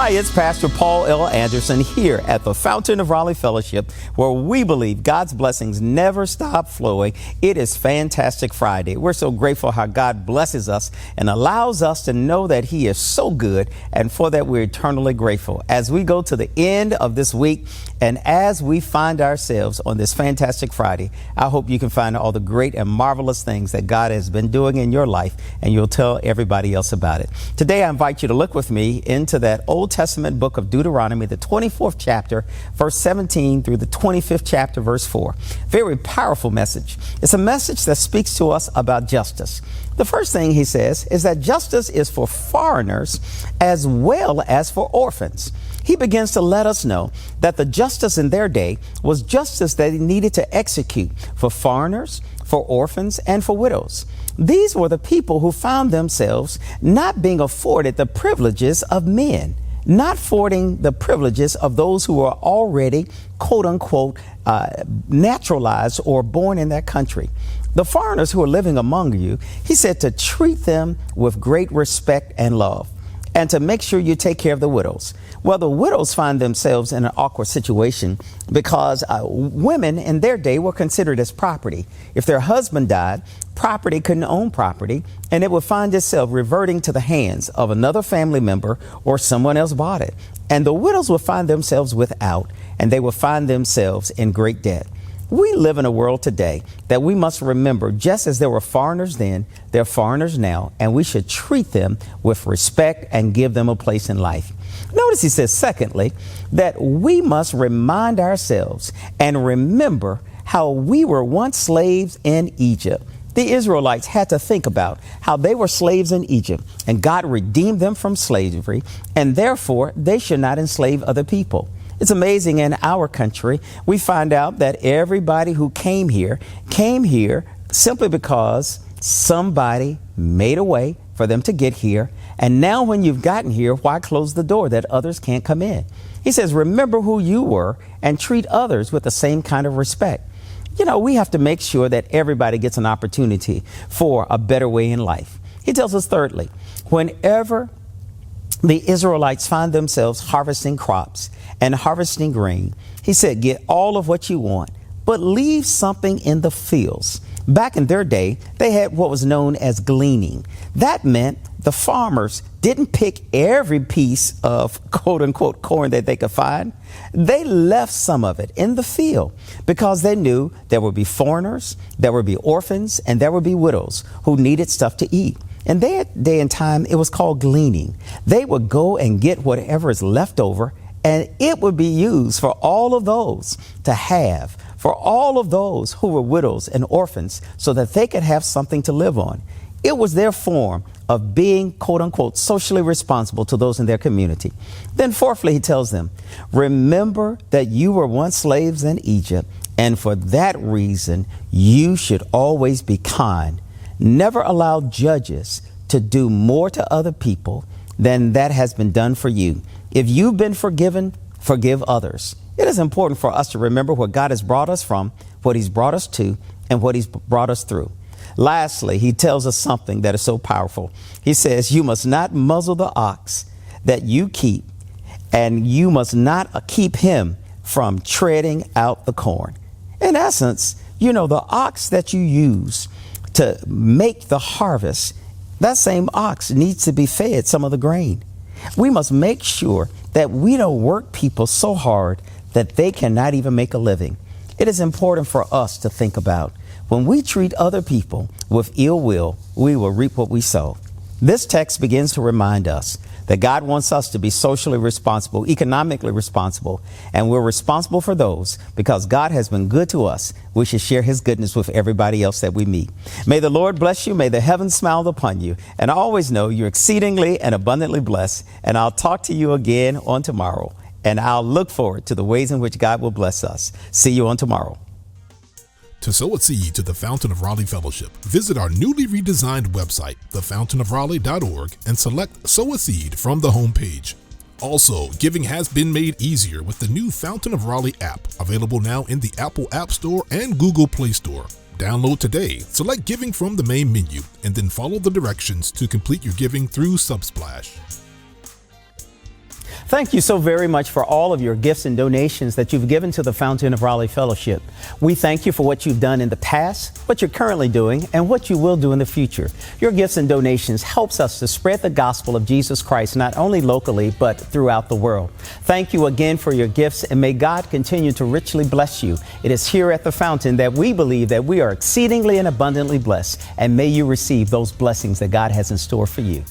Hi, it's Pastor Paul L. Anderson here at the Fountain of Raleigh Fellowship, where we believe God's blessings never stop flowing. It is Fantastic Friday. We're so grateful how God blesses us and allows us to know that He is so good, and for that we're eternally grateful. As we go to the end of this week and as we find ourselves on this Fantastic Friday, I hope you can find all the great and marvelous things that God has been doing in your life, and you'll tell everybody else about it. Today, I invite you to look with me into that Old Testament book of Deuteronomy, the 24th chapter, verse 17 through the 25th chapter, verse 4. Very powerful message. It's a message that speaks to us about justice. The first thing he says is that justice is for foreigners as well as for orphans. He begins to let us know that the justice in their day was justice that he needed to execute for foreigners, for orphans, and for widows. These were the people who found themselves not being afforded the privileges of men, not affording the privileges of those who were already, quote unquote, naturalized or born in that country. The foreigners who are living among you, he said to treat them with great respect and love, and to make sure you take care of the widows. Well, the widows find themselves in an awkward situation because women in their day were considered as property. If their husband died, property couldn't own property, and it would find itself reverting to the hands of another family member or someone else bought it. And the widows would find themselves without, and they would find themselves in great debt. We live in a world today that we must remember, just as there were foreigners then, there are foreigners now, and we should treat them with respect and give them a place in life. Notice he says, secondly, that we must remind ourselves and remember how we were once slaves in Egypt. The Israelites had to think about how they were slaves in Egypt, and God redeemed them from slavery, and therefore they should not enslave other people. It's amazing, in our country, we find out that everybody who came here simply because somebody made a way for them to get here. And now when you've gotten here, why close the door that others can't come in? He says, remember who you were and treat others with the same kind of respect. You know, we have to make sure that everybody gets an opportunity for a better way in life. He tells us, thirdly, whenever the Israelites find themselves harvesting crops and harvesting grain, he said, get all of what you want, but leave something in the fields. Back in their day, they had what was known as gleaning. That meant the farmers didn't pick every piece of quote unquote corn that they could find. They left some of it in the field because they knew there would be foreigners, there would be orphans, and there would be widows who needed stuff to eat. In their day and time, it was called gleaning. They would go and get whatever is left over, and it would be used for all of those to have, for all of those who were widows and orphans, so that they could have something to live on. It was their form of being, quote unquote, socially responsible to those in their community. Then fourthly, he tells them, remember that you were once slaves in Egypt, and for that reason, you should always be kind. Never allow judges to do more to other people than that has been done for you. If you've been forgiven, forgive others. It is important for us to remember where God has brought us from, what He's brought us to, and what He's brought us through. Lastly, he tells us something that is so powerful. He says, you must not muzzle the ox that you keep, and you must not keep him from treading out the corn. In essence, you know, the ox that you use to make the harvest, that same ox needs to be fed some of the grain. We must make sure that we don't work people so hard that they cannot even make a living. It is important for us to think about, when we treat other people with ill will, we will reap what we sow. This text begins to remind us that God wants us to be socially responsible, economically responsible, and we're responsible for those because God has been good to us. We should share His goodness with everybody else that we meet. May the Lord bless you. May the heavens smile upon you. And always know you're exceedingly and abundantly blessed. And I'll talk to you again on tomorrow. And I'll look forward to the ways in which God will bless us. See you on tomorrow. To sow a seed to the Fountain of Raleigh Fellowship, visit our newly redesigned website, thefountainofraleigh.org, and select Sow a Seed from the homepage. Also, giving has been made easier with the new Fountain of Raleigh app, available now in the Apple App Store and Google Play Store. Download today, select Giving from the main menu, and then follow the directions to complete your giving through Subsplash. Thank you so very much for all of your gifts and donations that you've given to the Fountain of Raleigh Fellowship. We thank you for what you've done in the past, what you're currently doing, and what you will do in the future. Your gifts and donations helps us to spread the gospel of Jesus Christ, not only locally, but throughout the world. Thank you again for your gifts, and may God continue to richly bless you. It is here at the Fountain that we believe that we are exceedingly and abundantly blessed, and may you receive those blessings that God has in store for you.